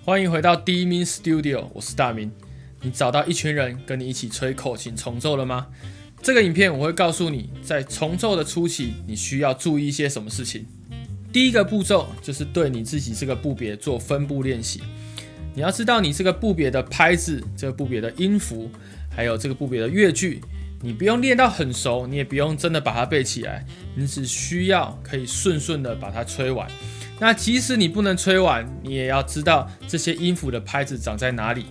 欢迎回到低音 Studio， 我是大明。你找到一群人跟你一起吹口琴重奏了吗？这个影片我会告诉你，在重奏的初期，你需要注意一些什么事情。第一个步骤就是对你自己这个部别做分部练习。你要知道你这个部别的拍子、这个部别的音符，还有这个部别的乐句，你不用练到很熟，你也不用真的把它背起来，你只需要可以顺顺的把它吹完。那即使你不能吹完，你也要知道这些音符的拍子长在哪里。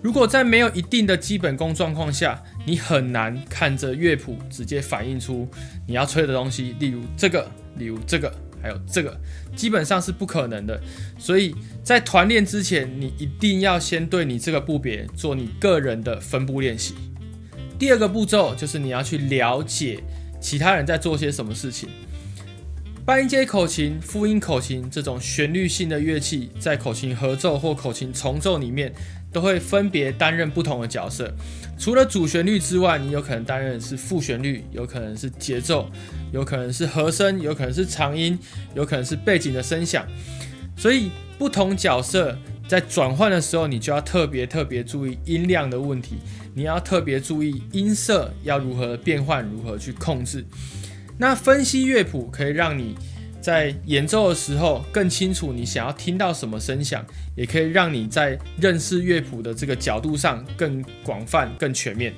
如果在没有一定的基本功状况下，你很难看着乐谱直接反映出你要吹的东西，例如这个，例如这个，还有这个，基本上是不可能的。所以在团练之前，你一定要先对你这个部别做你个人的分部练习。第二个步骤就是你要去了解其他人在做些什么事情。半音阶口琴、复音口琴这种旋律性的乐器，在口琴合奏或口琴重奏里面，都会分别担任不同的角色。除了主旋律之外，你有可能担任的是副旋律，有可能是节奏，有可能是和声，有可能是长音，有可能是背景的声响。所以不同角色在转换的时候，你就要特别注意音量的问题，你要特别注意音色要如何变换，如何去控制。那分析乐谱可以让你在演奏的时候更清楚你想要听到什么声响，也可以让你在认识乐谱的这个角度上更广泛、更全面。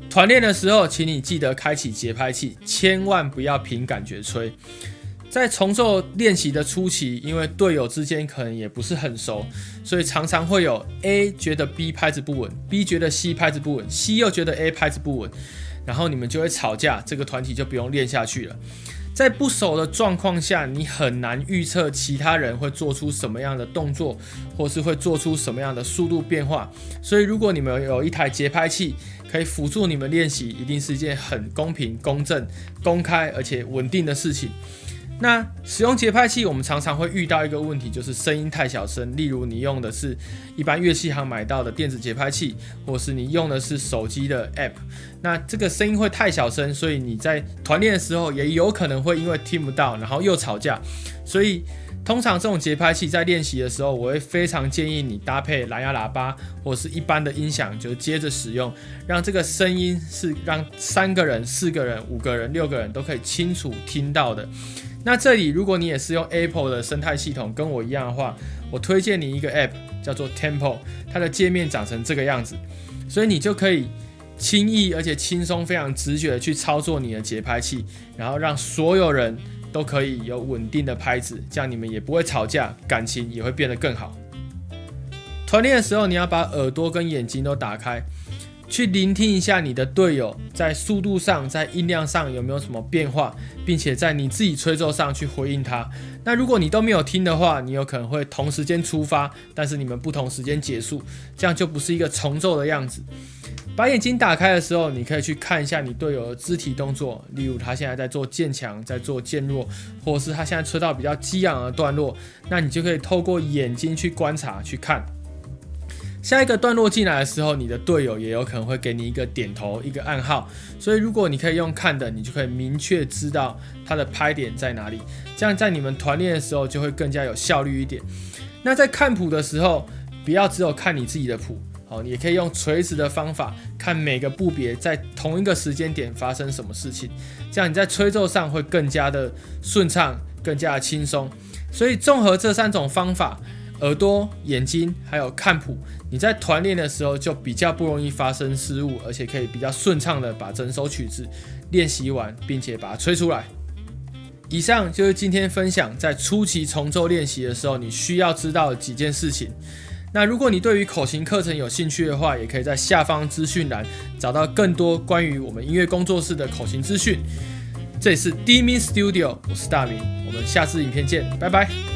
团练的时候，请你记得开启节拍器，千万不要凭感觉吹。在重奏练习的初期，因为队友之间可能也不是很熟，所以常常会有 A 觉得 B 拍子不稳， B 觉得 C 拍子不稳， C 又觉得 A 拍子不稳，然后你们就会吵架，这个团体就不用练下去了。在不熟的状况下，你很难预测其他人会做出什么样的动作，或是会做出什么样的速度变化。所以如果你们有一台节拍器可以辅助你们练习，一定是一件很公平、公正、公开而且稳定的事情。那使用节拍器，我们常常会遇到一个问题，就是声音太小声。例如你用的是一般乐器行买到的电子节拍器，或是你用的是手机的 App， 那这个声音会太小声，所以你在团练的时候也有可能会因为听不到，然后又吵架。所以通常这种节拍器在练习的时候，我会非常建议你搭配蓝牙喇叭或是一般的音响，就接着使用，让这个声音是让3个人、4个人、5个人、6个人都可以清楚听到的。那这里如果你也是用 Apple 的生态系统跟我一样的话，我推荐你一个 App 叫做 Tempo， 它的界面长成这个样子，所以你就可以轻易而且轻松、非常直觉的去操作你的节拍器，然后让所有人都可以有稳定的拍子，这样你们也不会吵架，感情也会变得更好。团练的时候，你要把耳朵跟眼睛都打开，去聆听一下你的队友在速度上、在音量上有没有什么变化，并且在你自己吹奏上去回应他。那如果你都没有听的话，你有可能会同时间出发，但是你们不同时间结束，这样就不是一个重奏的样子。把眼睛打开的时候，你可以去看一下你队友的肢体动作，例如他现在在做渐强，在做渐弱，或者是他现在吹到比较激昂的段落，那你就可以透过眼睛去观察、去看。下一个段落进来的时候，你的队友也有可能会给你一个点头、一个暗号，所以如果你可以用看的，你就可以明确知道他的拍点在哪里，这样在你们团练的时候就会更加有效率一点。那在看谱的时候，不要只有看你自己的谱，你也可以用垂直的方法看每个部别在同一个时间点发生什么事情，这样你在吹奏上会更加的顺畅，更加的轻松。所以综合这3种方法，耳朵、眼睛还有看谱，你在团练的时候就比较不容易发生失误，而且可以比较顺畅的把整首曲子练习完，并且把它吹出来。以上就是今天分享在初期重奏练习的时候你需要知道的几件事情。那如果你对于口琴课程有兴趣的话，也可以在下方资讯栏找到更多关于我们音乐工作室的口琴资讯。这里是低音 Studio， 我是大明，我们下次影片见，拜拜。